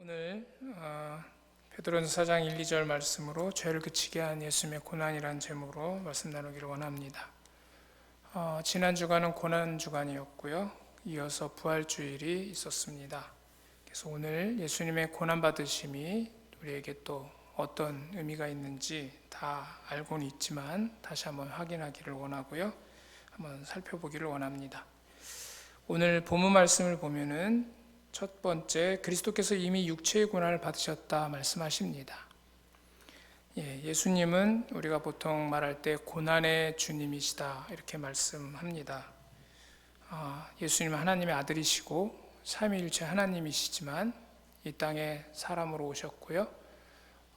오늘 베드로전서 4장 1, 2절 말씀으로 죄를 그치게 한 예수님의 고난이라는 제목으로 말씀 나누기를 원합니다. 지난 주간은 고난 주간이었고요. 이어서 부활주일이 있었습니다. 그래서 오늘 예수님의 고난 받으심이 우리에게 또 어떤 의미가 있는지 다 알고는 있지만 다시 한번 확인하기를 원하고요. 한번 살펴보기를 원합니다. 오늘 본문 말씀을 보면은 첫 번째, 그리스도께서 이미 육체의 고난을 받으셨다 말씀하십니다. 예수님은 우리가 보통 말할 때 고난의 주님이시다 이렇게 말씀합니다. 예수님은 하나님의 아들이시고 삼위일체 하나님이시지만 이 땅에 사람으로 오셨고요.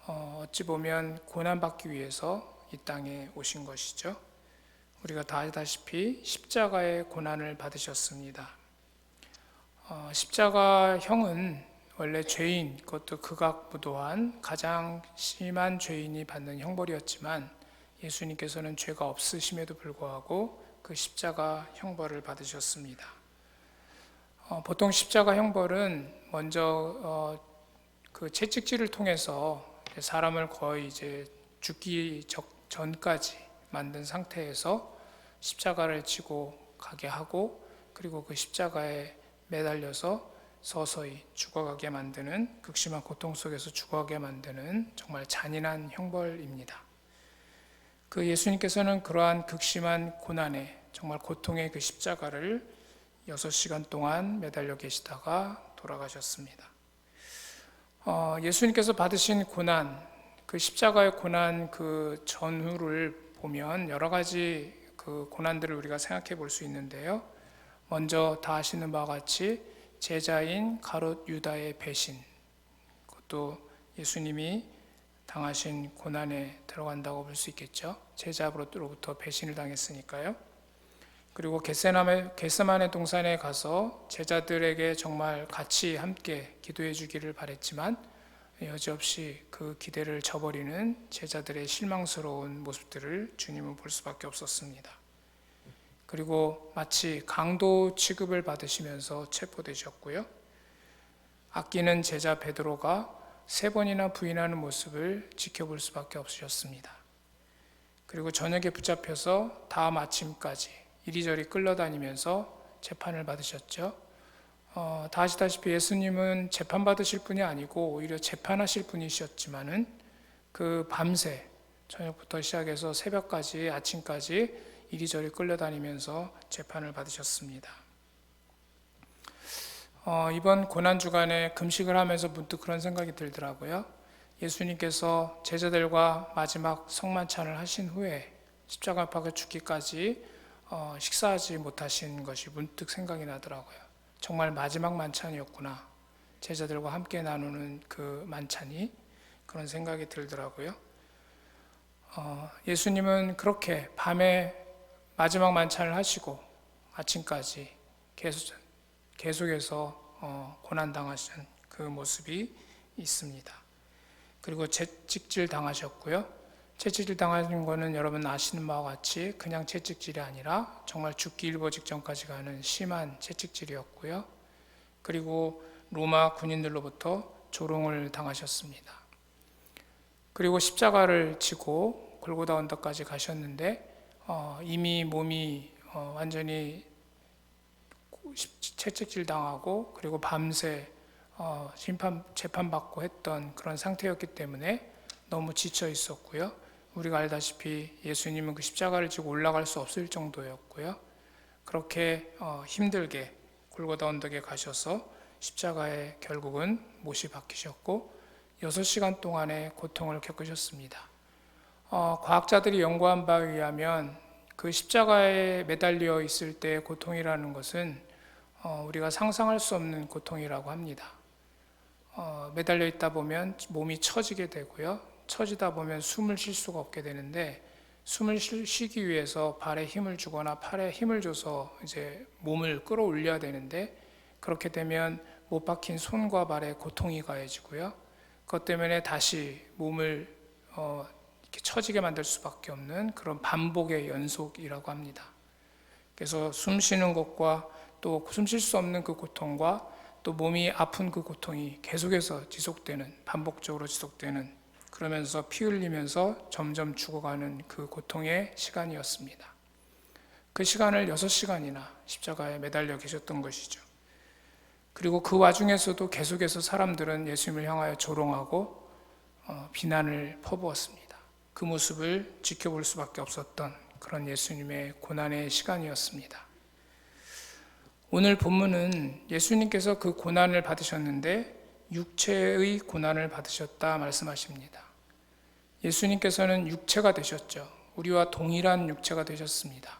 어찌 보면 고난받기 위해서 이 땅에 오신 것이죠. 우리가 다 알다시피 십자가의 고난을 받으셨습니다. 십자가형은 원래 죄인, 그것도 극악무도한 가장 심한 죄인이 받는 형벌이었지만 예수님께서는 죄가 없으심에도 불구하고 그 십자가 형벌을 받으셨습니다. 보통 십자가 형벌은 먼저 그 채찍질을 통해서 사람을 거의 이제 죽기 전까지 만든 상태에서 십자가를 지고 가게 하고, 그리고 그 십자가에 매달려서 서서히 죽어가게 만드는, 극심한 고통 속에서 죽어가게 만드는 정말 잔인한 형벌입니다. 그 예수님께서는 그러한 극심한 고난에, 정말 고통의 그 십자가를 6시간 동안 매달려 계시다가 돌아가셨습니다. 예수님께서 받으신 고난, 그 십자가의 고난 그 전후를 보면 여러 가지 그 고난들을 우리가 생각해 볼 수 있는데요. 먼저 다 아시는 바와 같이 제자인 가롯 유다의 배신, 그것도 예수님이 당하신 고난에 들어간다고 볼 수 있겠죠. 제자로부터 배신을 당했으니까요. 그리고 겟세마네 동산에 가서 제자들에게 정말 같이 함께 기도해 주기를 바랬지만 여지없이 그 기대를 저버리는 제자들의 실망스러운 모습들을 주님은 볼 수밖에 없었습니다. 그리고 마치 강도 취급을 받으시면서 체포되셨고요. 아끼는 제자 베드로가 3번이나 부인하는 모습을 지켜볼 수밖에 없으셨습니다. 그리고 저녁에 붙잡혀서 다음 아침까지 이리저리 끌려다니면서 재판을 받으셨죠. 다 아시다시피 예수님은 재판받으실 분이 아니고 오히려 재판하실 분이셨지만은 그 밤새 저녁부터 시작해서 새벽까지, 아침까지 이리저리 끌려다니면서 재판을 받으셨습니다. 이번 고난주간에 금식을 하면서 문득 그런 생각이 들더라고요. 예수님께서 제자들과 마지막 성만찬을 하신 후에 십자가 못 박아 죽기까지 식사하지 못하신 것이 문득 생각이 나더라고요. 정말 마지막 만찬이었구나. 제자들과 함께 나누는 그 만찬이, 그런 생각이 들더라고요. 예수님은 그렇게 밤에 마지막 만찬을 하시고 아침까지 계속해서 고난당하신 그 모습이 있습니다. 그리고 채찍질 당하셨고요. 채찍질 당하는 것은 여러분 아시는 바와 같이 그냥 채찍질이 아니라 정말 죽기 일보 직전까지 가는 심한 채찍질이었고요. 그리고 로마 군인들로부터 조롱을 당하셨습니다. 그리고 십자가를 지고 골고다 언덕까지 가셨는데 이미 몸이 완전히 채찍질 당하고, 그리고 밤새 재판받고 했던 그런 상태였기 때문에 너무 지쳐 있었고요. 우리가 알다시피 예수님은 그 십자가를 지고 올라갈 수 없을 정도였고요. 그렇게 힘들게 골고다 언덕에 가셔서 십자가에 결국은 못이 박히셨고 6시간 동안의 고통을 겪으셨습니다. 과학자들이 연구한 바에 의하면 그 십자가에 매달려 있을 때의 고통이라는 것은 우리가 상상할 수 없는 고통이라고 합니다. 매달려 있다 보면 몸이 처지게 되고요. 처지다 보면 숨을 쉴 수가 없게 되는데, 숨을 쉬기 위해서 발에 힘을 주거나 팔에 힘을 줘서 이제 몸을 끌어올려야 되는데, 그렇게 되면 못 박힌 손과 발에 고통이 가해지고요. 그것 때문에 다시 몸을 이렇게 처지게 만들 수밖에 없는 그런 반복의 연속이라고 합니다. 그래서 숨 쉬는 것과 또 숨 쉴 수 없는 그 고통과 또 몸이 아픈 그 고통이 계속해서 지속되는, 반복적으로 지속되는, 그러면서 피 흘리면서 점점 죽어가는 그 고통의 시간이었습니다. 그 시간을 6시간이나 십자가에 매달려 계셨던 것이죠. 그리고 그 와중에서도 계속해서 사람들은 예수님을 향하여 조롱하고 비난을 퍼부었습니다. 그 모습을 지켜볼 수밖에 없었던 그런 예수님의 고난의 시간이었습니다. 오늘 본문은 예수님께서 그 고난을 받으셨는데 육체의 고난을 받으셨다 말씀하십니다. 예수님께서는 육체가 되셨죠. 우리와 동일한 육체가 되셨습니다.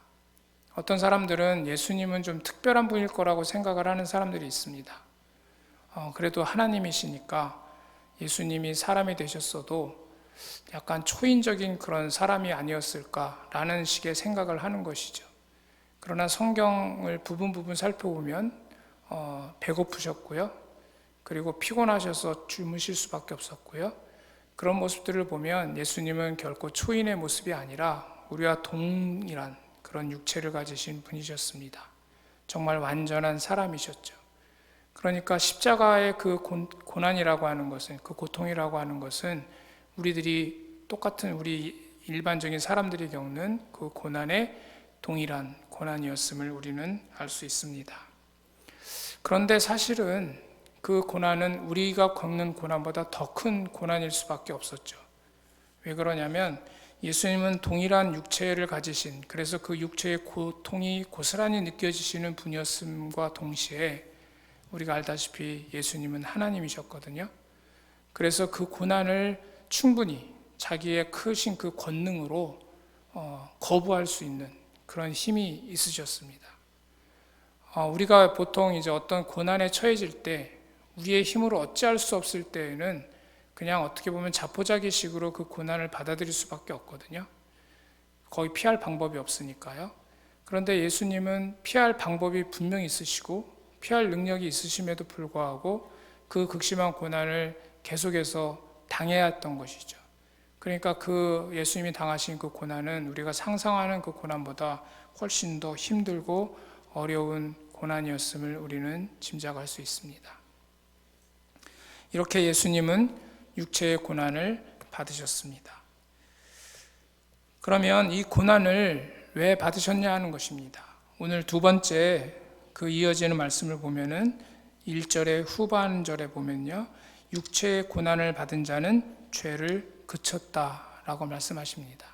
어떤 사람들은 예수님은 좀 특별한 분일 거라고 생각을 하는 사람들이 있습니다. 그래도 하나님이시니까 예수님이 사람이 되셨어도 약간 초인적인 그런 사람이 아니었을까라는 식의 생각을 하는 것이죠. 그러나 성경을 부분 살펴보면 배고프셨고요. 그리고 피곤하셔서 주무실 수밖에 없었고요. 그런 모습들을 보면 예수님은 결코 초인의 모습이 아니라 우리와 동일한 그런 육체를 가지신 분이셨습니다. 정말 완전한 사람이셨죠. 그러니까 십자가의 그 고난이라고 하는 것은, 그 고통이라고 하는 것은 우리들이 똑같은 우리 일반적인 사람들이 겪는 그 고난의 동일한 고난이었음을 우리는 알 수 있습니다. 그런데 사실은 그 고난은 우리가 겪는 고난보다 더 큰 고난일 수밖에 없었죠. 왜 그러냐면 예수님은 동일한 육체를 가지신, 그래서 그 육체의 고통이 고스란히 느껴지시는 분이었음과 동시에 우리가 알다시피 예수님은 하나님이셨거든요. 그래서 그 고난을 충분히 자기의 크신 그 권능으로 거부할 수 있는 그런 힘이 있으셨습니다. 우리가 보통 이제 어떤 고난에 처해질 때 우리의 힘으로 어찌할 수 없을 때에는 그냥 어떻게 보면 자포자기식으로 그 고난을 받아들일 수밖에 없거든요. 거의 피할 방법이 없으니까요. 그런데 예수님은 피할 방법이 분명히 있으시고 피할 능력이 있으심에도 불구하고 그 극심한 고난을 계속해서 당해야 했던 것이죠. 그러니까 그 예수님이 당하신 그 고난은 우리가 상상하는 그 고난보다 훨씬 더 힘들고 어려운 고난이었음을 우리는 짐작할 수 있습니다. 이렇게 예수님은 육체의 고난을 받으셨습니다. 그러면 이 고난을 왜 받으셨냐 하는 것입니다. 오늘 두 번째 그 이어지는 말씀을 보면은 1절의 후반절에 보면요, 육체의 고난을 받은 자는 죄를 그쳤다라고 말씀하십니다.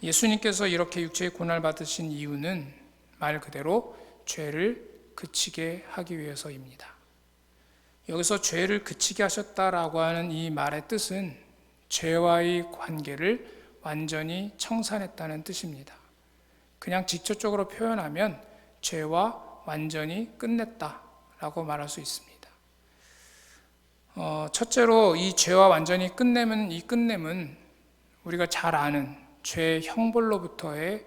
예수님께서 이렇게 육체의 고난을 받으신 이유는 말 그대로 죄를 그치게 하기 위해서입니다. 여기서 죄를 그치게 하셨다라고 하는 이 말의 뜻은 죄와의 관계를 완전히 청산했다는 뜻입니다. 그냥 직접적으로 표현하면 죄와 완전히 끝냈다라고 말할 수 있습니다. 첫째로 이 죄와 완전히 끝내면, 이 끝냄은 우리가 잘 아는 죄의 형벌로부터의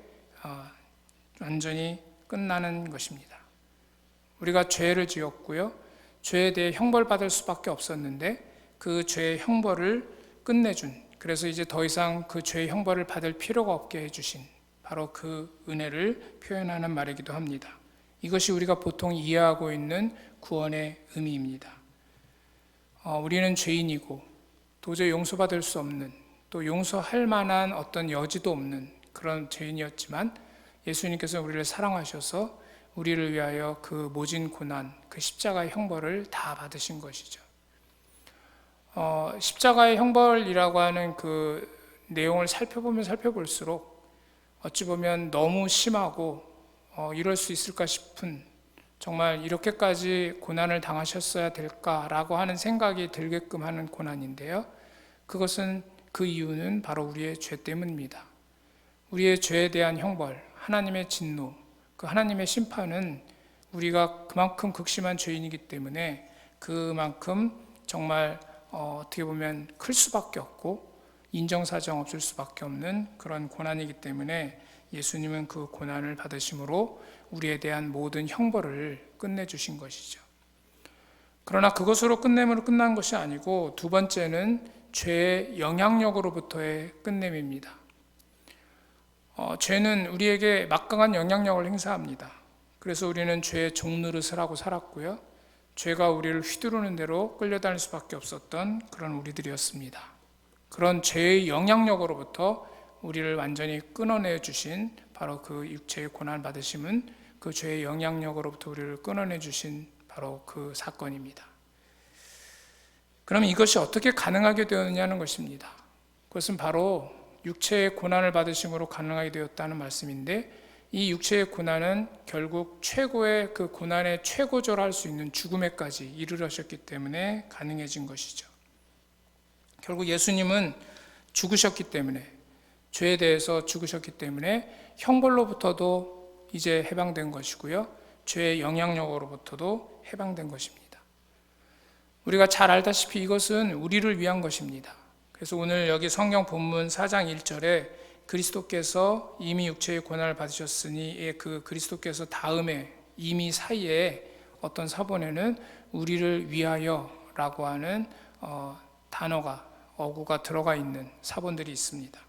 완전히 끝나는 것입니다. 우리가 죄를 지었고요, 죄에 대해 형벌받을 수밖에 없었는데 그 죄의 형벌을 끝내준, 그래서 이제 더 이상 그 죄의 형벌을 받을 필요가 없게 해주신 바로 그 은혜를 표현하는 말이기도 합니다. 이것이 우리가 보통 이해하고 있는 구원의 의미입니다. 우리는 죄인이고 도저히 용서받을 수 없는, 또 용서할 만한 어떤 여지도 없는 그런 죄인이었지만 예수님께서 우리를 사랑하셔서 우리를 위하여 그 모진 고난, 그 십자가의 형벌을 다 받으신 것이죠. 십자가의 형벌이라고 하는 그 내용을 살펴보면 살펴볼수록 어찌 보면 너무 심하고 이럴 수 있을까 싶은, 정말 이렇게까지 고난을 당하셨어야 될까라고 하는 생각이 들게끔 하는 고난인데요. 그것은, 그 이유는 바로 우리의 죄 때문입니다. 우리의 죄에 대한 형벌, 하나님의 진노, 그 하나님의 심판은 우리가 그만큼 극심한 죄인이기 때문에 그만큼 정말 어떻게 보면 클 수밖에 없고 인정사정 없을 수밖에 없는 그런 고난이기 때문에 예수님은 그 고난을 받으심으로 우리에 대한 모든 형벌을 끝내주신 것이죠. 그러나 그것으로 끝냄으로 끝난 것이 아니고 두 번째는 죄의 영향력으로부터의 끝냄입니다. 죄는 우리에게 막강한 영향력을 행사합니다. 그래서 우리는 죄의 종노릇을 하고 살았고요. 죄가 우리를 휘두르는 대로 끌려다닐 수밖에 없었던 그런 우리들이었습니다. 그런 죄의 영향력으로부터 우리를 완전히 끊어내 주신 바로 그 육체의 고난 받으심은 그 죄의 영향력으로부터 우리를 끊어내 주신 바로 그 사건입니다. 그럼 이것이 어떻게 가능하게 되었느냐는 것입니다. 그것은 바로 육체의 고난을 받으심으로 가능하게 되었다는 말씀인데, 이 육체의 고난은 결국 최고의 그 고난의 최고조를 수 있는 죽음에까지 이르러셨기 때문에 가능해진 것이죠. 결국 예수님은 죽으셨기 때문에, 죄에 대해서 죽으셨기 때문에 형벌로부터도 이제 해방된 것이고요, 죄의 영향력으로부터도 해방된 것입니다. 우리가 잘 알다시피 이것은 우리를 위한 것입니다. 그래서 오늘 여기 성경 본문 4장 1절에 그리스도께서 이미 육체의 고난을 받으셨으니, 그 그리스도께서 다음에 이미 사이에 어떤 사본에는 우리를 위하여라고 하는 단어가, 어구가 들어가 있는 사본들이 있습니다.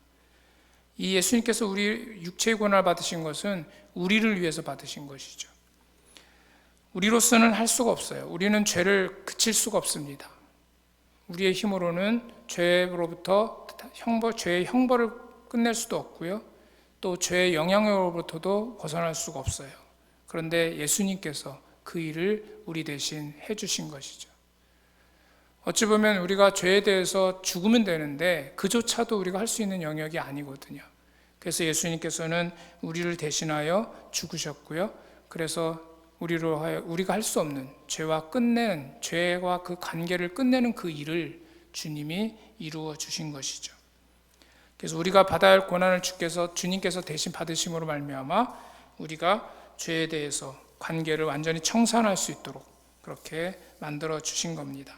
이 예수님께서 우리 육체의 고난을 받으신 것은 우리를 위해서 받으신 것이죠. 우리로서는 할 수가 없어요. 우리는 죄를 그칠 수가 없습니다. 우리의 힘으로는 죄로부터 죄의 형벌을 끝낼 수도 없고요, 또 죄의 영향으로부터도 벗어날 수가 없어요. 그런데 예수님께서 그 일을 우리 대신 해주신 것이죠. 어찌 보면 우리가 죄에 대해서 죽으면 되는데 그조차도 우리가 할 수 있는 영역이 아니거든요. 그래서 예수님께서는 우리를 대신하여 죽으셨고요, 그래서 우리가 할 수 없는 죄와 그 관계를 끝내는 그 일을 주님이 이루어 주신 것이죠. 그래서 우리가 받아야 할 고난을 주님께서 대신 받으심으로 말미암아 우리가 죄에 대해서 관계를 완전히 청산할 수 있도록 그렇게 만들어 주신 겁니다.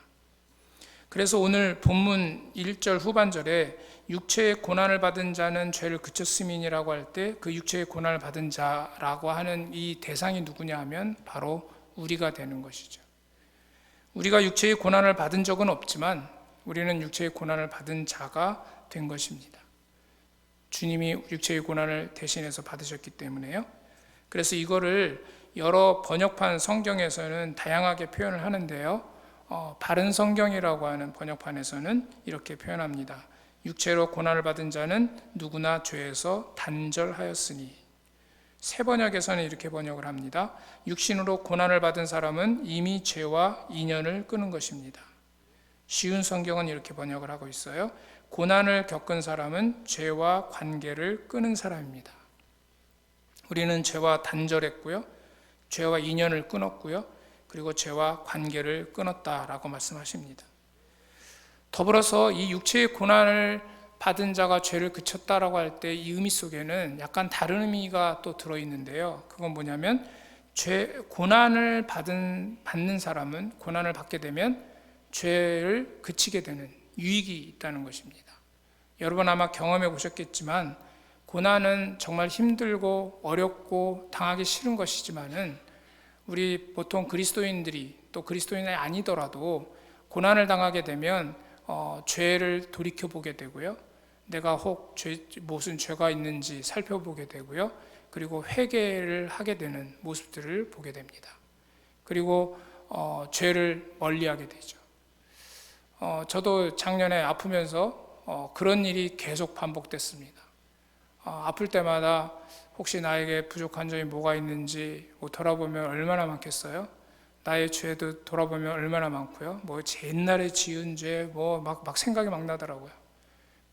그래서 오늘 본문 1절 후반절에 육체의 고난을 받은 자는 죄를 그쳤음이니라고 할 때 그 육체의 고난을 받은 자라고 하는 이 대상이 누구냐 하면 바로 우리가 되는 것이죠. 우리가 육체의 고난을 받은 적은 없지만 우리는 육체의 고난을 받은 자가 된 것입니다. 주님이 육체의 고난을 대신해서 받으셨기 때문에요. 그래서 이거를 여러 번역판 성경에서는 다양하게 표현을 하는데요, 바른 성경이라고 하는 번역판에서는 이렇게 표현합니다. 육체로 고난을 받은 자는 누구나 죄에서 단절하였으니. 새 번역에서는 이렇게 번역을 합니다. 육신으로 고난을 받은 사람은 이미 죄와 인연을 끊은 것입니다. 쉬운 성경은 이렇게 번역을 하고 있어요. 고난을 겪은 사람은 죄와 관계를 끊은 사람입니다. 우리는 죄와 단절했고요, 죄와 인연을 끊었고요, 그리고 죄와 관계를 끊었다라고 말씀하십니다. 더불어서 이 육체의 고난을 받은 자가 죄를 그쳤다라고 할 때 이 의미 속에는 약간 다른 의미가 또 들어있는데요. 그건 뭐냐면 고난을 받는 사람은 고난을 받게 되면 죄를 그치게 되는 유익이 있다는 것입니다. 여러분 아마 경험해 보셨겠지만 고난은 정말 힘들고 어렵고 당하기 싫은 것이지만은 우리 보통 그리스도인들이 또 그리스도인이 아니더라도 고난을 당하게 되면 죄를 돌이켜보게 되고요, 내가 혹 무슨 죄가 있는지 살펴보게 되고요, 그리고 회개를 하게 되는 모습들을 보게 됩니다. 그리고 죄를 멀리하게 되죠. 저도 작년에 아프면서 그런 일이 계속 반복됐습니다. 아플 때마다 혹시 나에게 부족한 점이 뭐가 있는지 돌아보면 얼마나 많겠어요? 나의 죄도 돌아보면 얼마나 많고요, 옛날에 지은 죄 막 생각이 막 나더라고요.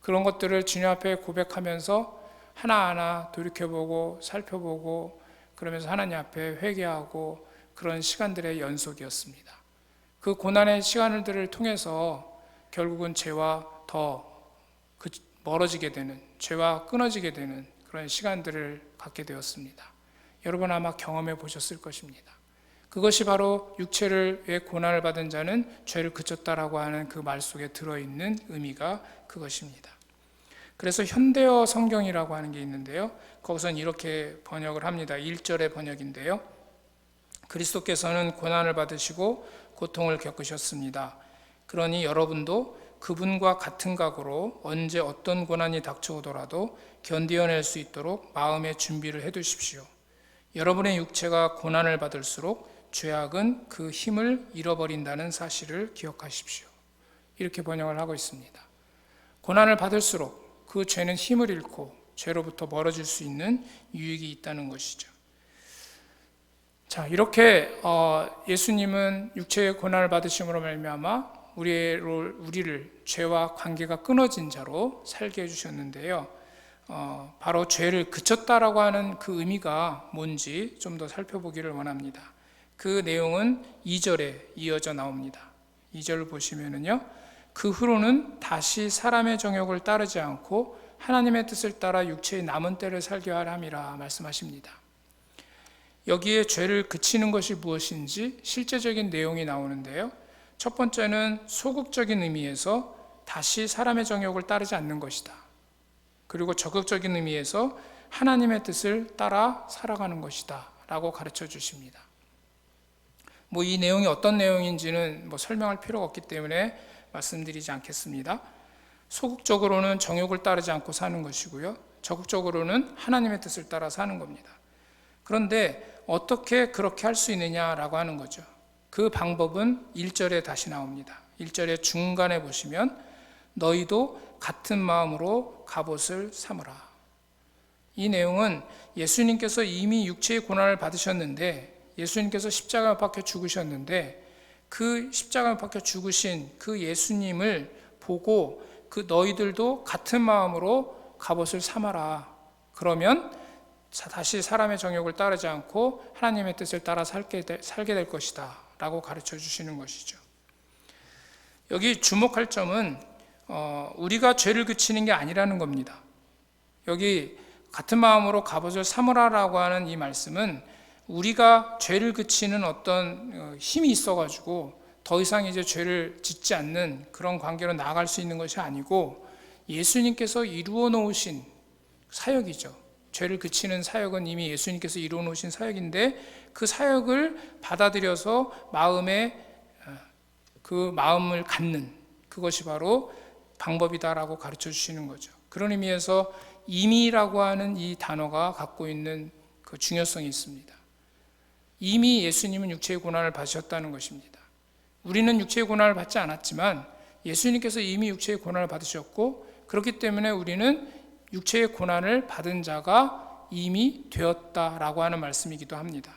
그런 것들을 주님 앞에 고백하면서 하나하나 돌이켜보고 살펴보고 그러면서 하나님 앞에 회개하고 그런 시간들의 연속이었습니다. 그 고난의 시간들을 통해서 결국은 죄와 더 멀어지게 되는, 죄와 끊어지게 되는 그런 시간들을 갖게 되었습니다. 여러분 아마 경험해 보셨을 것입니다. 그것이 바로 육체의 고난을 받은 자는 죄를 그쳤다라고 하는 그 말 속에 들어있는 의미가 그것입니다. 그래서 현대어 성경이라고 하는 게 있는데요, 거기서는 이렇게 번역을 합니다. 1절의 번역인데요, 그리스도께서는 고난을 받으시고 고통을 겪으셨습니다. 그러니 여러분도 그분과 같은 각오로 언제 어떤 고난이 닥쳐오더라도 견디어낼 수 있도록 마음의 준비를 해두십시오. 여러분의 육체가 고난을 받을수록 죄악은 그 힘을 잃어버린다는 사실을 기억하십시오. 이렇게 번역을 하고 있습니다. 고난을 받을수록 그 죄는 힘을 잃고 죄로부터 멀어질 수 있는 유익이 있다는 것이죠. 자, 이렇게 예수님은 육체의 고난을 받으심으로 말미암아 우리를 죄와 관계가 끊어진 자로 살게 해주셨는데요. 바로 죄를 그쳤다라고 하는 그 의미가 뭔지 좀 더 살펴보기를 원합니다. 그 내용은 2절에 이어져 나옵니다. 2절을 보시면은요, 그 후로는 다시 사람의 정욕을 따르지 않고 하나님의 뜻을 따라 육체의 남은 때를 살게 하려 함이라 말씀하십니다. 여기에 죄를 그치는 것이 무엇인지 실제적인 내용이 나오는데요. 첫 번째는 소극적인 의미에서 다시 사람의 정욕을 따르지 않는 것이다. 그리고 적극적인 의미에서 하나님의 뜻을 따라 살아가는 것이다 라고 가르쳐 주십니다. 이 내용이 어떤 내용인지는 설명할 필요가 없기 때문에 말씀드리지 않겠습니다. 소극적으로는 정욕을 따르지 않고 사는 것이고요, 적극적으로는 하나님의 뜻을 따라 사는 겁니다. 그런데 어떻게 그렇게 할 수 있느냐라고 하는 거죠. 그 방법은 1절에 다시 나옵니다. 1절의 중간에 보시면 너희도 같은 마음으로 갑옷을 삼으라. 이 내용은 예수님께서 이미 육체의 고난을 받으셨는데, 예수님께서 십자가에 못 박혀 죽으셨는데, 그 십자가에 못 박혀 죽으신 그 예수님을 보고 그 너희들도 같은 마음으로 갑옷을 삼아라. 그러면 다시 사람의 정욕을 따르지 않고 하나님의 뜻을 따라 살게 될 것이다 라고 가르쳐 주시는 것이죠. 여기 주목할 점은 우리가 죄를 그치는 게 아니라는 겁니다. 여기 같은 마음으로 갑옷을 삼으라라고 하는 이 말씀은 우리가 죄를 그치는 어떤 힘이 있어가지고 더 이상 이제 죄를 짓지 않는 그런 관계로 나아갈 수 있는 것이 아니고, 예수님께서 이루어 놓으신 사역이죠. 죄를 그치는 사역은 이미 예수님께서 이루어 놓으신 사역인데, 그 사역을 받아들여서 그 마음을 갖는 그것이 바로 방법이다라고 가르쳐 주시는 거죠. 그런 의미에서 이미라고 하는 이 단어가 갖고 있는 그 중요성이 있습니다. 이미 예수님은 육체의 고난을 받으셨다는 것입니다. 우리는 육체의 고난을 받지 않았지만 예수님께서 이미 육체의 고난을 받으셨고, 그렇기 때문에 우리는 육체의 고난을 받은 자가 이미 되었다라고 하는 말씀이기도 합니다.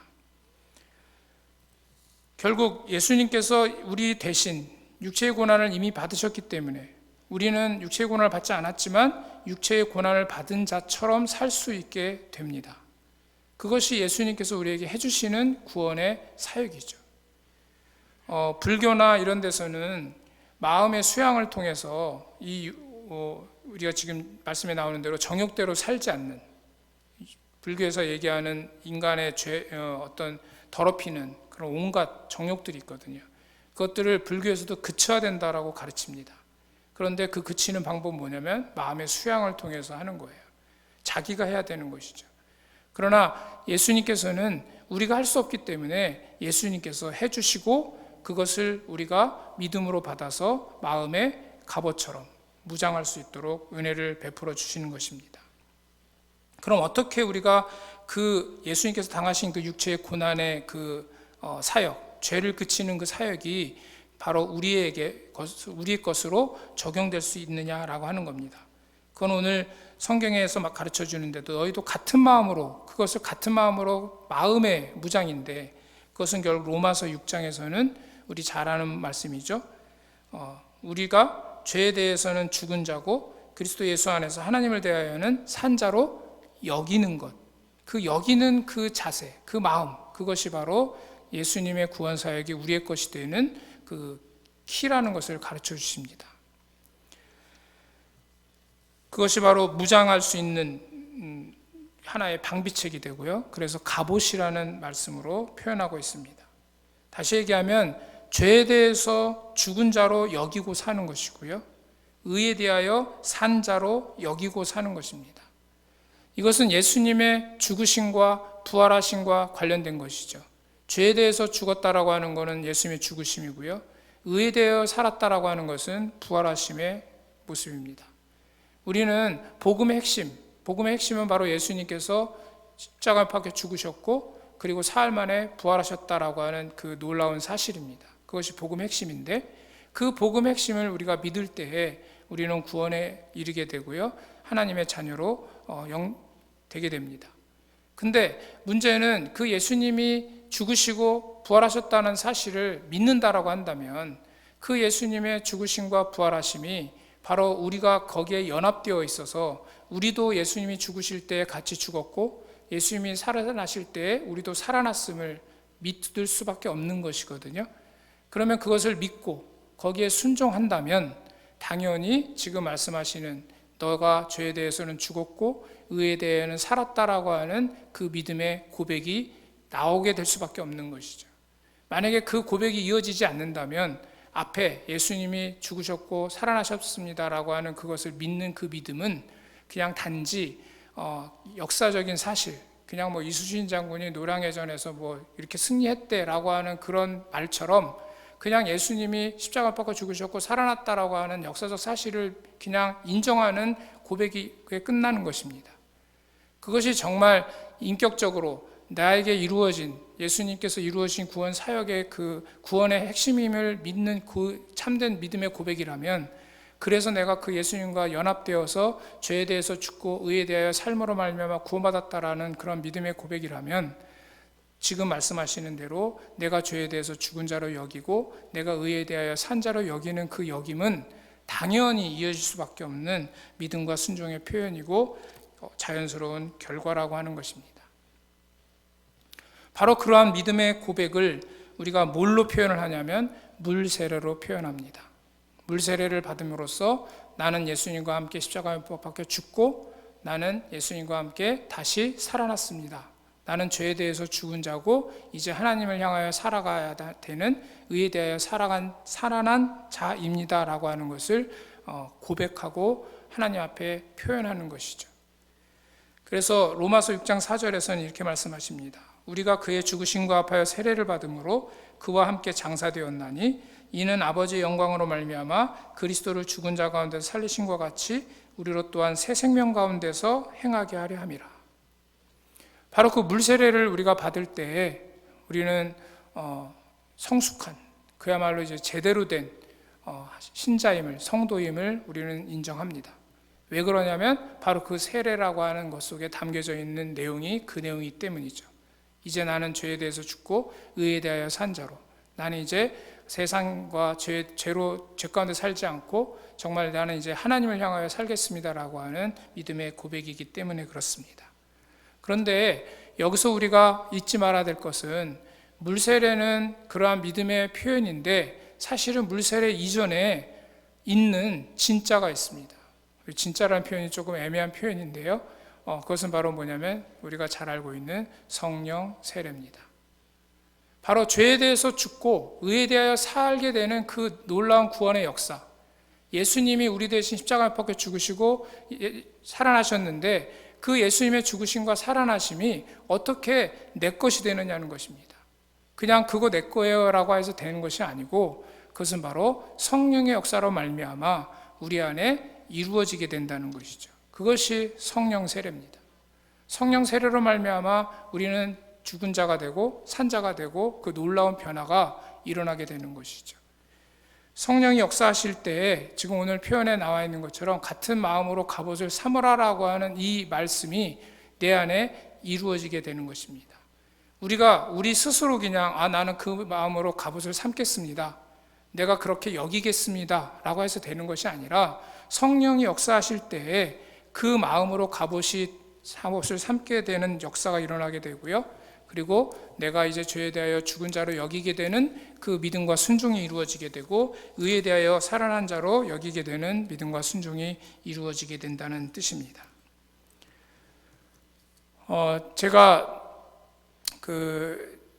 결국 예수님께서 우리 대신 육체의 고난을 이미 받으셨기 때문에 우리는 육체의 고난을 받지 않았지만 육체의 고난을 받은 자처럼 살 수 있게 됩니다. 그것이 예수님께서 우리에게 해주시는 구원의 사역이죠. 불교나 이런 데서는 마음의 수양을 통해서 우리가 지금 말씀에 나오는 대로 정욕대로 살지 않는, 불교에서 얘기하는 인간의 어떤 더럽히는 그런 온갖 정욕들이 있거든요. 그것들을 불교에서도 그쳐야 된다라고 가르칩니다. 그런데 그 그치는 방법은 뭐냐면 마음의 수양을 통해서 하는 거예요. 자기가 해야 되는 것이죠. 그러나 예수님께서는 우리가 할 수 없기 때문에 예수님께서 해주시고, 그것을 우리가 믿음으로 받아서 마음의 갑옷처럼 무장할 수 있도록 은혜를 베풀어 주시는 것입니다. 그럼 어떻게 우리가 그 예수님께서 당하신 그 육체의 고난의 그 사역, 죄를 그치는 그 사역이 바로 우리의 것으로 적용될 수 있느냐라고 하는 겁니다. 그건 오늘 성경에서 막 가르쳐 주는데도 너희도 같은 마음으로, 그것을 같은 마음으로 마음의 무장인데, 그것은 결국 로마서 6장에서는 우리 잘 아는 말씀이죠. 우리가 죄에 대해서는 죽은 자고 그리스도 예수 안에서 하나님을 대하여는 산 자로 여기는 것, 그 여기는 그 자세, 그 마음, 그것이 바로 예수님의 구원 사역이 우리의 것이 되는 그 키라는 것을 가르쳐 주십니다. 그것이 바로 무장할 수 있는 하나의 방비책이 되고요. 그래서 갑옷이라는 말씀으로 표현하고 있습니다. 다시 얘기하면 죄에 대해서 죽은 자로 여기고 사는 것이고요, 의에 대하여 산 자로 여기고 사는 것입니다. 이것은 예수님의 죽으심과 부활하심과 관련된 것이죠. 죄에 대해서 죽었다라고 하는 것은 예수님의 죽으심이고요, 의에 대하여 살았다라고 하는 것은 부활하심의 모습입니다. 우리는 복음의 핵심은 바로 예수님께서 십자가에 박혀 죽으셨고 그리고 사흘 만에 부활하셨다라고 하는 그 놀라운 사실입니다. 그것이 복음의 핵심인데, 그 복음의 핵심을 우리가 믿을 때에 우리는 구원에 이르게 되고요, 하나님의 자녀로 되게 됩니다. 근데 문제는 그 예수님이 죽으시고 부활하셨다는 사실을 믿는다라고 한다면, 그 예수님의 죽으심과 부활하심이 바로 우리가 거기에 연합되어 있어서 우리도 예수님이 죽으실 때 같이 죽었고 예수님이 살아나실 때 우리도 살아났음을 믿을 수밖에 없는 것이거든요. 그러면 그것을 믿고 거기에 순종한다면 당연히 지금 말씀하시는 너가 죄에 대해서는 죽었고 의에 대해서는 살았다라고 하는 그 믿음의 고백이 나오게 될 수밖에 없는 것이죠. 만약에 그 고백이 이어지지 않는다면 앞에 예수님이 죽으셨고 살아나셨습니다라고 하는 그것을 믿는 그 믿음은 그냥 단지 역사적인 사실, 그냥 뭐 이순신 장군이 노량해전에서 뭐 이렇게 승리했대라고 하는 그런 말처럼 그냥 예수님이 십자가 못 박혀 죽으셨고 살아났다라고 하는 역사적 사실을 그냥 인정하는 고백이 그게 끝나는 것입니다. 그것이 정말 인격적으로 나에게 이루어진, 예수님께서 이루어진 구원 사역의 그 구원의 핵심임을 믿는 그 참된 믿음의 고백이라면, 그래서 내가 그 예수님과 연합되어서 죄에 대해서 죽고 의에 대하여 삶으로 말미암아 구원받았다라는 그런 믿음의 고백이라면, 지금 말씀하시는 대로 내가 죄에 대해서 죽은 자로 여기고 내가 의에 대하여 산 자로 여기는 그 여김은 당연히 이어질 수밖에 없는 믿음과 순종의 표현이고 자연스러운 결과라고 하는 것입니다. 바로 그러한 믿음의 고백을 우리가 뭘로 표현을 하냐면 물세례로 표현합니다. 물세례를 받음으로써 나는 예수님과 함께 십자가에 못 박혀 죽고 나는 예수님과 함께 다시 살아났습니다. 나는 죄에 대해서 죽은 자고 이제 하나님을 향하여 살아가야 되는, 의에 대하여 살아난 자입니다 라고 하는 것을 고백하고 하나님 앞에 표현하는 것이죠. 그래서 로마서 6장 4절에서는 이렇게 말씀하십니다. 우리가 그의 죽으심과 합하여 세례를 받음으로 그와 함께 장사되었나니 이는 아버지의 영광으로 말미암아 그리스도를 죽은 자 가운데서 살리심과 같이 우리로 또한 새 생명 가운데서 행하게 하려 함이라. 바로 그 물세례를 우리가 받을 때에 우리는 성숙한, 그야말로 이제 제대로 된 신자임을, 성도임을 우리는 인정합니다. 왜 그러냐면 바로 그 세례라고 하는 것 속에 담겨져 있는 내용이 그 내용이기 때문이죠. 이제 나는 죄에 대해서 죽고 의에 대하여 산 자로, 나는 이제 세상과 죄로 죄 가운데 살지 않고 정말 나는 이제 하나님을 향하여 살겠습니다라고 하는 믿음의 고백이기 때문에 그렇습니다. 그런데 여기서 우리가 잊지 말아야 될 것은 물세례는 그러한 믿음의 표현인데 사실은 물세례 이전에 있는 진짜가 있습니다. 진짜라는 표현이 조금 애매한 표현인데요. 그것은 바로 뭐냐면 우리가 잘 알고 있는 성령 세례입니다. 바로 죄에 대해서 죽고 의에 대하여 살게 되는 그 놀라운 구원의 역사, 예수님이 우리 대신 십자가에 못 박혀 죽으시고 살아나셨는데 그 예수님의 죽으심과 살아나심이 어떻게 내 것이 되느냐는 것입니다. 그냥 그거 내 거예요 라고 해서 되는 것이 아니고 그것은 바로 성령의 역사로 말미암아 우리 안에 이루어지게 된다는 것이죠. 그것이 성령 세례입니다. 성령 세례로 말미암아 우리는 죽은 자가 되고 산 자가 되고 그 놀라운 변화가 일어나게 되는 것이죠. 성령이 역사하실 때에 지금 오늘 표현에 나와 있는 것처럼 같은 마음으로 갑옷을 삼으라라고 하는 이 말씀이 내 안에 이루어지게 되는 것입니다. 우리가 우리 스스로 그냥 나는 그 마음으로 갑옷을 삼겠습니다, 내가 그렇게 여기겠습니다 라고 해서 되는 것이 아니라 성령이 역사하실 때에 그 마음으로 갑옷을 삼게 되는 역사가 일어나게 되고요, 그리고 내가 이제 죄에 대하여 죽은 자로 여기게 되는 그 믿음과 순종이 이루어지게 되고 의에 대하여 살아난 자로 여기게 되는 믿음과 순종이 이루어지게 된다는 뜻입니다. 제가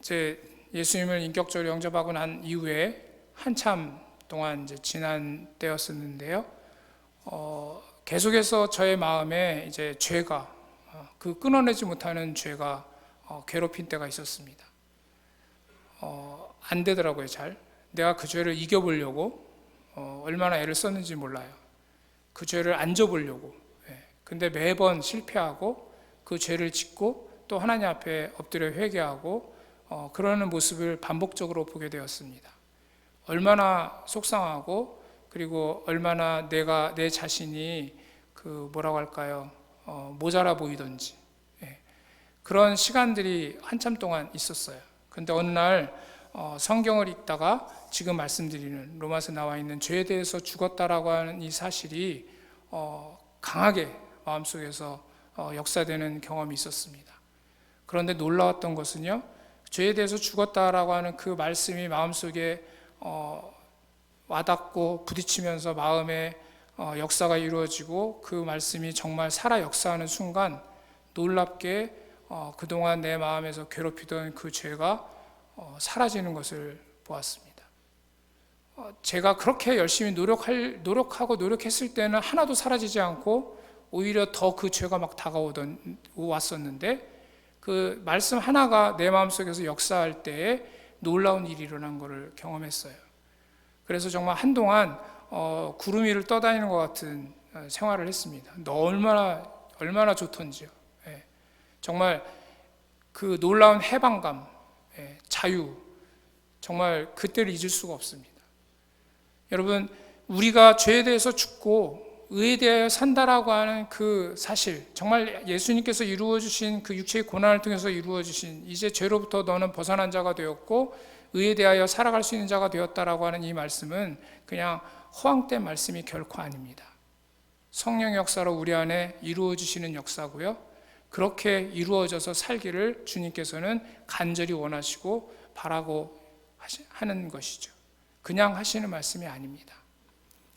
이제 예수님을 인격적으로 영접하고 난 이후에 한참 동안 이제 지난 때였었는데요. 계속해서 저의 마음에 이제 죄가, 그 끊어내지 못하는 죄가 괴롭힌 때가 있었습니다. 안 되더라고요, 잘. 내가 그 죄를 이겨보려고 얼마나 애를 썼는지 몰라요. 그 죄를 안 져보려고. 근데 매번 실패하고 그 죄를 짓고 또 하나님 앞에 엎드려 회개하고 그러는 모습을 반복적으로 보게 되었습니다. 얼마나 속상하고 그리고 얼마나 내 자신이 뭐라고 할까요? 모자라 보이던지 그런 시간들이 한참 동안 있었어요. 그런데 어느 날 성경을 읽다가 지금 말씀드리는 로마서 나와 있는 죄에 대해서 죽었다라고 하는 이 사실이 강하게 마음속에서 역사되는 경험이 있었습니다. 그런데 놀라웠던 것은요, 죄에 대해서 죽었다라고 하는 그 말씀이 마음속에 와닿고 부딪히면서 마음에 역사가 이루어지고 그 말씀이 정말 살아 역사하는 순간 놀랍게 그동안 내 마음에서 괴롭히던 그 죄가 사라지는 것을 보았습니다. 제가 그렇게 열심히 노력하고 노력했을 때는 하나도 사라지지 않고 오히려 더 그 죄가 막 왔었는데 그 말씀 하나가 내 마음속에서 역사할 때에 놀라운 일이 일어난 것을 경험했어요. 그래서 정말 한동안 구름 위를 떠다니는 것 같은 생활을 했습니다. 얼마나 좋던지요. 정말 그 놀라운 해방감, 자유, 정말 그때를 잊을 수가 없습니다. 여러분, 우리가 죄에 대해서 죽고 의에 대하여 산다라고 하는 그 사실, 정말 예수님께서 이루어주신 그 육체의 고난을 통해서 이루어주신 이제 죄로부터 너는 벗어난 자가 되었고 의에 대하여 살아갈 수 있는 자가 되었다라고 하는 이 말씀은 그냥 허황된 말씀이 결코 아닙니다. 성령의 역사로 우리 안에 이루어주시는 역사고요. 그렇게 이루어져서 살기를 주님께서는 간절히 원하시고 바라고 하는 것이죠. 그냥 하시는 말씀이 아닙니다.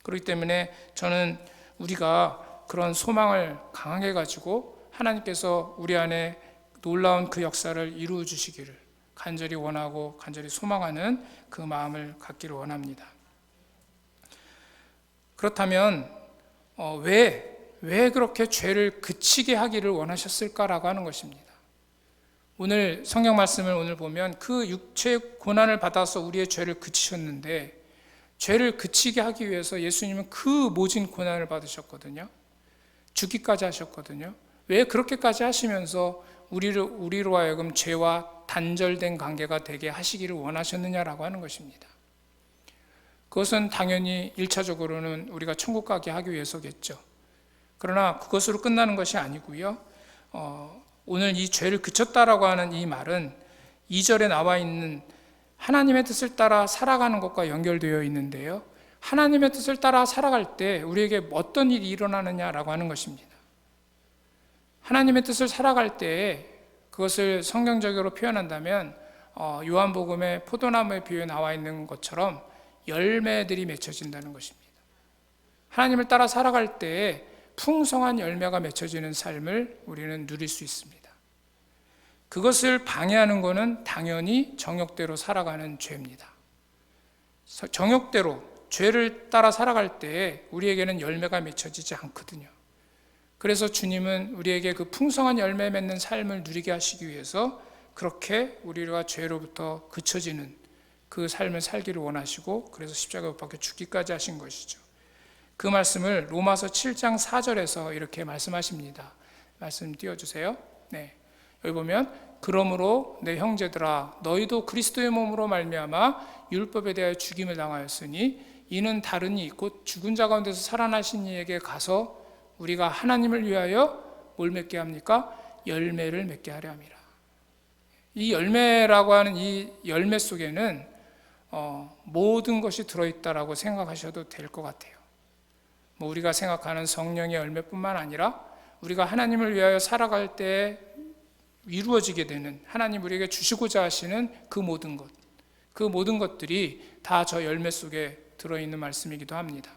그렇기 때문에 저는 우리가 그런 소망을 강하게 가지고 하나님께서 우리 안에 놀라운 그 역사를 이루어 주시기를 간절히 원하고 간절히 소망하는 그 마음을 갖기를 원합니다. 그렇다면 왜 그렇게 죄를 그치게 하기를 원하셨을까라고 하는 것입니다. 오늘 성경 말씀을 오늘 보면 그 육체의 고난을 받아서 우리의 죄를 그치셨는데 죄를 그치게 하기 위해서 예수님은 그 모진 고난을 받으셨거든요. 죽기까지 하셨거든요. 왜 그렇게까지 하시면서 우리로 하여금 죄와 단절된 관계가 되게 하시기를 원하셨느냐라고 하는 것입니다. 그것은 당연히 1차적으로는 우리가 천국 가게 하기 위해서겠죠. 그러나 그것으로 끝나는 것이 아니고요. 오늘 이 죄를 그쳤다라고 하는 이 말은 2절에 나와 있는 하나님의 뜻을 따라 살아가는 것과 연결되어 있는데요. 하나님의 뜻을 따라 살아갈 때 우리에게 어떤 일이 일어나느냐라고 하는 것입니다. 하나님의 뜻을 살아갈 때 그것을 성경적으로 표현한다면 요한복음의 포도나무의 비유에 나와 있는 것처럼 열매들이 맺혀진다는 것입니다. 하나님을 따라 살아갈 때 풍성한 열매가 맺혀지는 삶을 우리는 누릴 수 있습니다. 그것을 방해하는 것은 당연히 정욕대로 살아가는 죄입니다. 정욕대로 죄를 따라 살아갈 때 우리에게는 열매가 맺혀지지 않거든요. 그래서 주님은 우리에게 그 풍성한 열매 맺는 삶을 누리게 하시기 위해서 그렇게 우리가 죄로부터 그쳐지는 그 삶을 살기를 원하시고 그래서 십자가에 못 박혀 죽기까지 하신 것이죠. 그 말씀을 로마서 7장 4절에서 이렇게 말씀하십니다. 말씀 띄워주세요. 네. 여기 보면 그러므로 내 형제들아 너희도 그리스도의 몸으로 말미암아 율법에 대하여 죽임을 당하였으니 이는 다르니 곧 죽은 자 가운데서 살아나신 이에게 가서 우리가 하나님을 위하여 뭘 맺게 합니까? 열매를 맺게 하려 함이라. 이 열매라고 하는 이 열매 속에는 모든 것이 들어있다라고 생각하셔도 될 것 같아요. 우리가 생각하는 성령의 열매뿐만 아니라 우리가 하나님을 위하여 살아갈 때 이루어지게 되는 하나님 우리에게 주시고자 하시는 그 모든 것들이 다 저 열매 속에 들어있는 말씀이기도 합니다.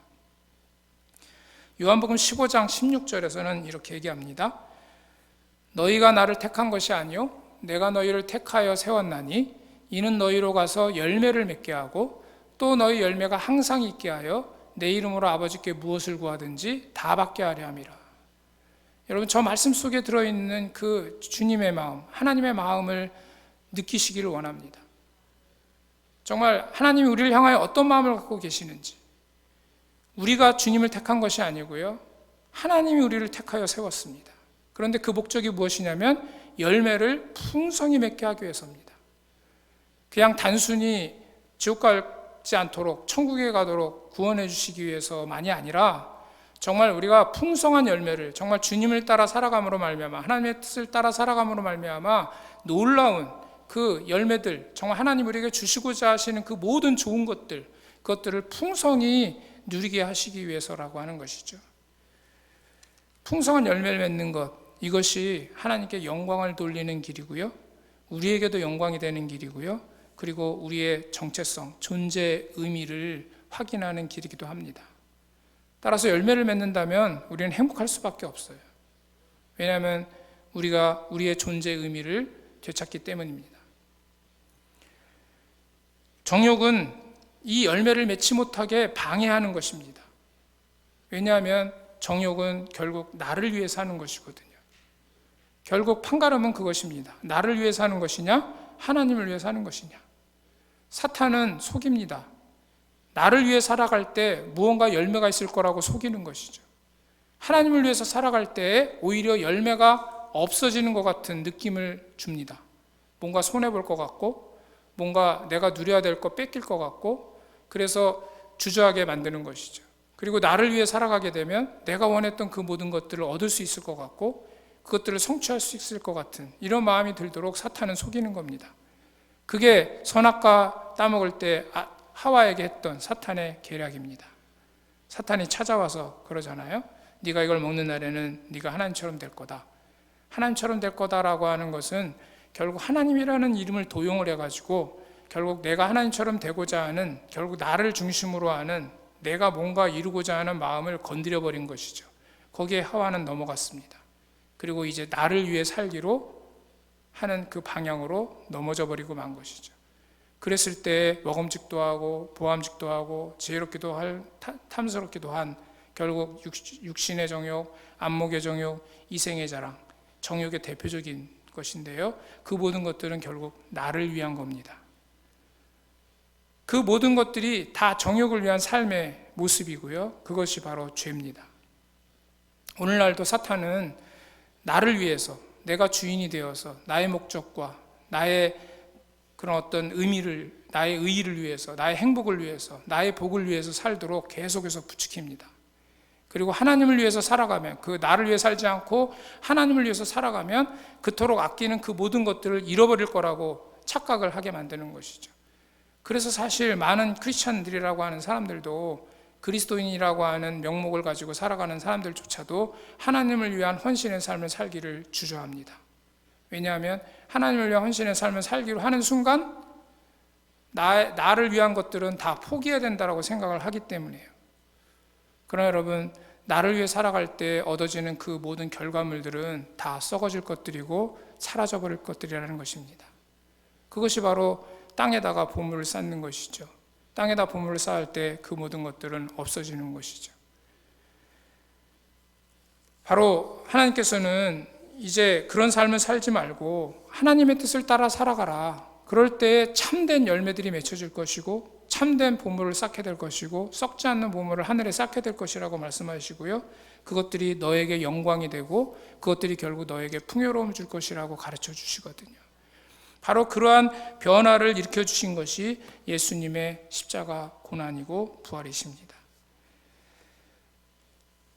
요한복음 15장 16절에서는 이렇게 얘기합니다. 너희가 나를 택한 것이 아니요 내가 너희를 택하여 세웠나니 이는 너희로 가서 열매를 맺게 하고 또 너희 열매가 항상 있게 하여 내 이름으로 아버지께 무엇을 구하든지 다 받게 하려 함이라. 여러분 저 말씀 속에 들어있는 그 주님의 마음, 하나님의 마음을 느끼시기를 원합니다. 정말 하나님이 우리를 향하여 어떤 마음을 갖고 계시는지, 우리가 주님을 택한 것이 아니고요 하나님이 우리를 택하여 세웠습니다. 그런데 그 목적이 무엇이냐면 열매를 풍성히 맺게 하기 위해서입니다. 그냥 단순히 지옥 가지 않도록 천국에 가도록 구원해 주시기 위해서만이 아니라 정말 우리가 풍성한 열매를 정말 주님을 따라 살아감으로 말미암아 하나님의 뜻을 따라 살아감으로 말미암아 놀라운 그 열매들, 정말 하나님 우리에게 주시고자 하시는 그 모든 좋은 것들, 그것들을 풍성히 누리게 하시기 위해서라고 하는 것이죠. 풍성한 열매를 맺는 것, 이것이 하나님께 영광을 돌리는 길이고요, 우리에게도 영광이 되는 길이고요, 그리고 우리의 정체성, 존재의 의미를 확인하는 길이기도 합니다. 따라서 열매를 맺는다면 우리는 행복할 수밖에 없어요. 왜냐하면 우리가 우리의 존재의 의미를 되찾기 때문입니다. 정욕은 이 열매를 맺지 못하게 방해하는 것입니다. 왜냐하면 정욕은 결국 나를 위해 사는 것이거든요. 결국 판가름은 그것입니다. 나를 위해 사는 것이냐, 하나님을 위해 사는 것이냐. 사탄은 속입니다. 나를 위해 살아갈 때 무언가 열매가 있을 거라고 속이는 것이죠. 하나님을 위해서 살아갈 때 오히려 열매가 없어지는 것 같은 느낌을 줍니다. 뭔가 손해볼 것 같고, 뭔가 내가 누려야 될 거 뺏길 것 같고, 그래서 주저하게 만드는 것이죠. 그리고 나를 위해 살아가게 되면 내가 원했던 그 모든 것들을 얻을 수 있을 것 같고, 그것들을 성취할 수 있을 것 같은 이런 마음이 들도록 사탄은 속이는 겁니다. 그게 선악과 따먹을 때 하와에게 했던 사탄의 계략입니다. 사탄이 찾아와서 그러잖아요. 네가 이걸 먹는 날에는 네가 하나님처럼 될 거다. 하나님처럼 될 거다라고 하는 것은 결국 하나님이라는 이름을 도용을 해가지고 결국 내가 하나님처럼 되고자 하는, 결국 나를 중심으로 하는, 내가 뭔가 이루고자 하는 마음을 건드려버린 것이죠. 거기에 하와는 넘어갔습니다. 그리고 이제 나를 위해 살기로 하는 그 방향으로 넘어져 버리고 만 것이죠. 그랬을 때 먹음직도 하고 보암직도 하고 지혜롭기도 할 탐스럽기도 한, 결국 육신의 정욕, 안목의 정욕, 이생의 자랑, 정욕의 대표적인 것인데요, 그 모든 것들은 결국 나를 위한 겁니다. 그 모든 것들이 다 정욕을 위한 삶의 모습이고요, 그것이 바로 죄입니다. 오늘날도 사탄은 나를 위해서, 내가 주인이 되어서 나의 목적과 나의 그런 어떤 의미를, 나의 의의를 위해서, 나의 행복을 위해서, 나의 복을 위해서 살도록 계속해서 부추깁니다. 그리고 하나님을 위해서 살아가면, 그 나를 위해 살지 않고 하나님을 위해서 살아가면 그토록 아끼는 그 모든 것들을 잃어버릴 거라고 착각을 하게 만드는 것이죠. 그래서 사실 많은 크리스찬들이라고 하는 사람들도, 그리스도인이라고 하는 명목을 가지고 살아가는 사람들조차도 하나님을 위한 헌신의 삶을 살기를 주저합니다. 왜냐하면 하나님을 위한 헌신의 삶을 살기로 하는 순간 나를 위한 것들은 다 포기해야 된다고 생각을 하기 때문이에요. 그러나 여러분, 나를 위해 살아갈 때 얻어지는 그 모든 결과물들은 다 썩어질 것들이고 사라져버릴 것들이라는 것입니다. 그것이 바로 땅에다가 보물을 쌓는 것이죠. 땅에다 보물을 쌓을 때 그 모든 것들은 없어지는 것이죠. 바로 하나님께서는 이제 그런 삶을 살지 말고 하나님의 뜻을 따라 살아가라. 그럴 때 참된 열매들이 맺혀질 것이고 참된 보물을 쌓게 될 것이고 썩지 않는 보물을 하늘에 쌓게 될 것이라고 말씀하시고요, 그것들이 너에게 영광이 되고 그것들이 결국 너에게 풍요로움을 줄 것이라고 가르쳐 주시거든요. 바로 그러한 변화를 일으켜 주신 것이 예수님의 십자가 고난이고 부활이십니다.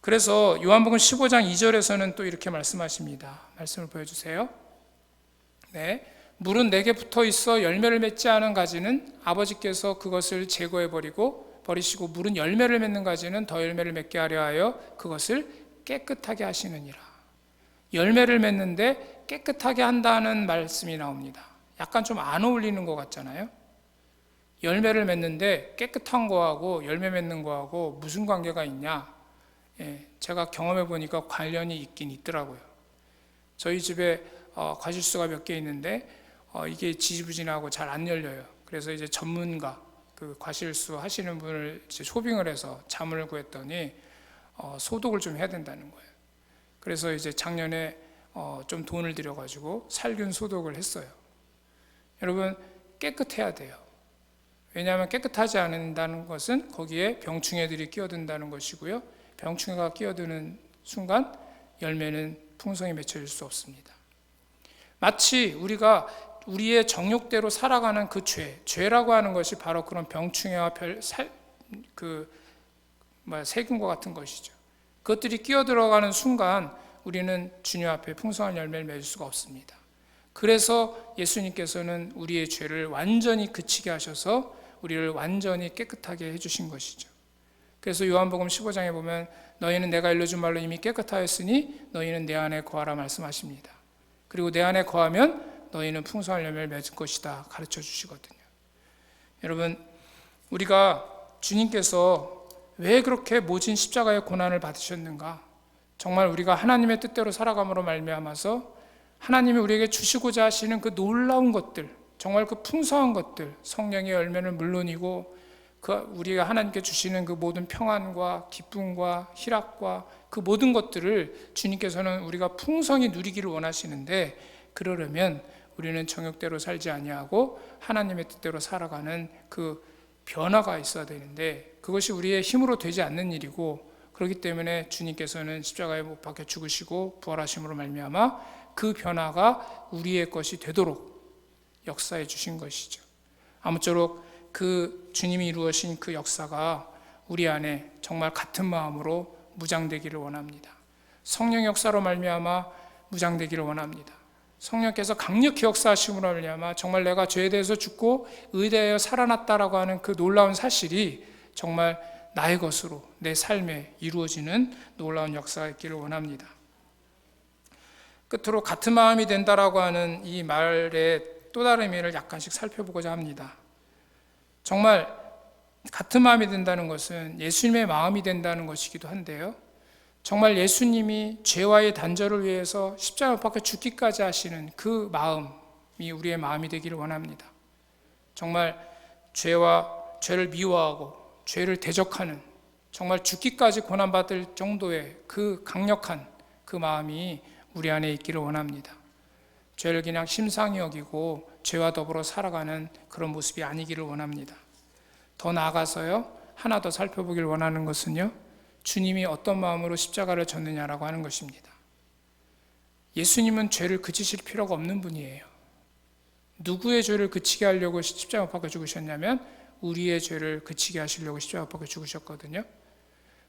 그래서 요한복음 15장 2절에서는 또 이렇게 말씀하십니다. 말씀을 보여주세요. 네, 물은 내게 붙어 있어 열매를 맺지 않은 가지는 아버지께서 그것을 제거해 버리시고 물은 열매를 맺는 가지는 더 열매를 맺게 하려 하여 그것을 깨끗하게 하시느니라. 열매를 맺는데 깨끗하게 한다는 말씀이 나옵니다. 약간 좀 안 어울리는 것 같잖아요. 열매를 맺는데 깨끗한 거하고 열매 맺는 거하고 무슨 관계가 있냐? 제가 경험해 보니까 관련이 있긴 있더라고요. 저희 집에 과실수가 몇 개 있는데 이게 지지부진하고 잘 안 열려요. 그래서 이제 전문가, 그 과실수 하시는 분을 이제 초빙을 해서 자문을 구했더니 소독을 좀 해야 된다는 거예요. 그래서 이제 작년에 좀 돈을 들여가지고 살균 소독을 했어요. 여러분, 깨끗해야 돼요. 왜냐하면 깨끗하지 않는다는 것은 거기에 병충해들이 끼어든다는 것이고요, 병충해가 끼어드는 순간 열매는 풍성히 맺혀질 수 없습니다. 마치 우리가 우리의 정욕대로 살아가는 그 죄라고 하는 것이 바로 그런 병충해와 세균과 같은 것이죠. 그것들이 끼어들어가는 순간 우리는 주님 앞에 풍성한 열매를 맺을 수가 없습니다. 그래서 예수님께서는 우리의 죄를 완전히 그치게 하셔서 우리를 완전히 깨끗하게 해주신 것이죠. 그래서 요한복음 15장에 보면 너희는 내가 일러준 말로 이미 깨끗하였으니 너희는 내 안에 거하라 말씀하십니다. 그리고 내 안에 거하면 너희는 풍성한 열매를 맺을 것이다 가르쳐 주시거든요. 여러분, 우리가 주님께서 왜 그렇게 모진 십자가의 고난을 받으셨는가? 정말 우리가 하나님의 뜻대로 살아감으로 말미암아서 하나님이 우리에게 주시고자 하시는 그 놀라운 것들, 정말 그 풍성한 것들, 성령의 열매는 물론이고 우리가 하나님께 주시는 그 모든 평안과 기쁨과 희락과 그 모든 것들을 주님께서는 우리가 풍성히 누리기를 원하시는데, 그러려면 우리는 정욕대로 살지 아니하고 하나님의 뜻대로 살아가는 그 변화가 있어야 되는데, 그것이 우리의 힘으로 되지 않는 일이고, 그렇기 때문에 주님께서는 십자가에 못 박혀 죽으시고 부활하심으로 말미암아 그 변화가 우리의 것이 되도록 역사해 주신 것이죠. 아무쪼록 그 주님이 이루어진 그 역사가 우리 안에 정말 같은 마음으로 무장되기를 원합니다. 성령 역사로 말미암아 무장되기를 원합니다. 성령께서 강력히 역사하심으로 말미암아 정말 내가 죄에 대해서 죽고 의에 대하여 살아났다라고 하는 그 놀라운 사실이 정말 나의 것으로 내 삶에 이루어지는 놀라운 역사가 있기를 원합니다. 끝으로 같은 마음이 된다라고 하는 이 말의 또 다른 의미를 약간씩 살펴보고자 합니다. 정말 같은 마음이 된다는 것은 예수님의 마음이 된다는 것이기도 한데요, 정말 예수님이 죄와의 단절을 위해서 십자가에 못 박혀 죽기까지 하시는 그 마음이 우리의 마음이 되기를 원합니다. 정말 죄를 미워하고 죄를 대적하는, 정말 죽기까지 고난받을 정도의 그 강력한 그 마음이 우리 안에 있기를 원합니다. 죄를 그냥 심상히 여기고 죄와 더불어 살아가는 그런 모습이 아니기를 원합니다. 더 나아가서요, 하나 더 살펴보길 원하는 것은요, 주님이 어떤 마음으로 십자가를 졌느냐라고 하는 것입니다. 예수님은 죄를 그치실 필요가 없는 분이에요. 누구의 죄를 그치게 하려고 십자가에 못 박혀 죽으셨냐면 우리의 죄를 그치게 하시려고 십자가에 못 박혀 죽으셨거든요.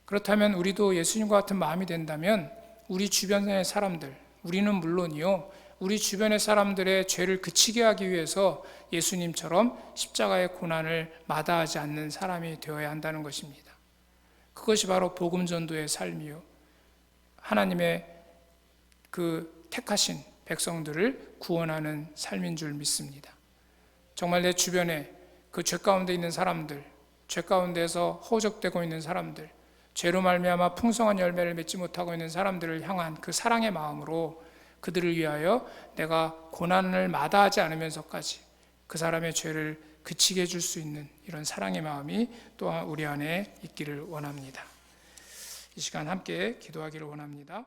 그렇다면 우리도 예수님과 같은 마음이 된다면 우리 주변의 사람들, 우리는 물론이요, 우리 주변의 사람들의 죄를 그치게 하기 위해서 예수님처럼 십자가의 고난을 마다하지 않는 사람이 되어야 한다는 것입니다. 그것이 바로 복음 전도의 삶이요, 하나님의 그 택하신 백성들을 구원하는 삶인 줄 믿습니다. 정말 내 주변에 그 죄 가운데 있는 사람들, 죄 가운데서 허우적대고 있는 사람들, 죄로 말미암아 풍성한 열매를 맺지 못하고 있는 사람들을 향한 그 사랑의 마음으로 그들을 위하여 내가 고난을 마다하지 않으면서까지 그 사람의 죄를 그치게 해줄 수 있는 이런 사랑의 마음이 또한 우리 안에 있기를 원합니다. 이 시간 함께 기도하기를 원합니다.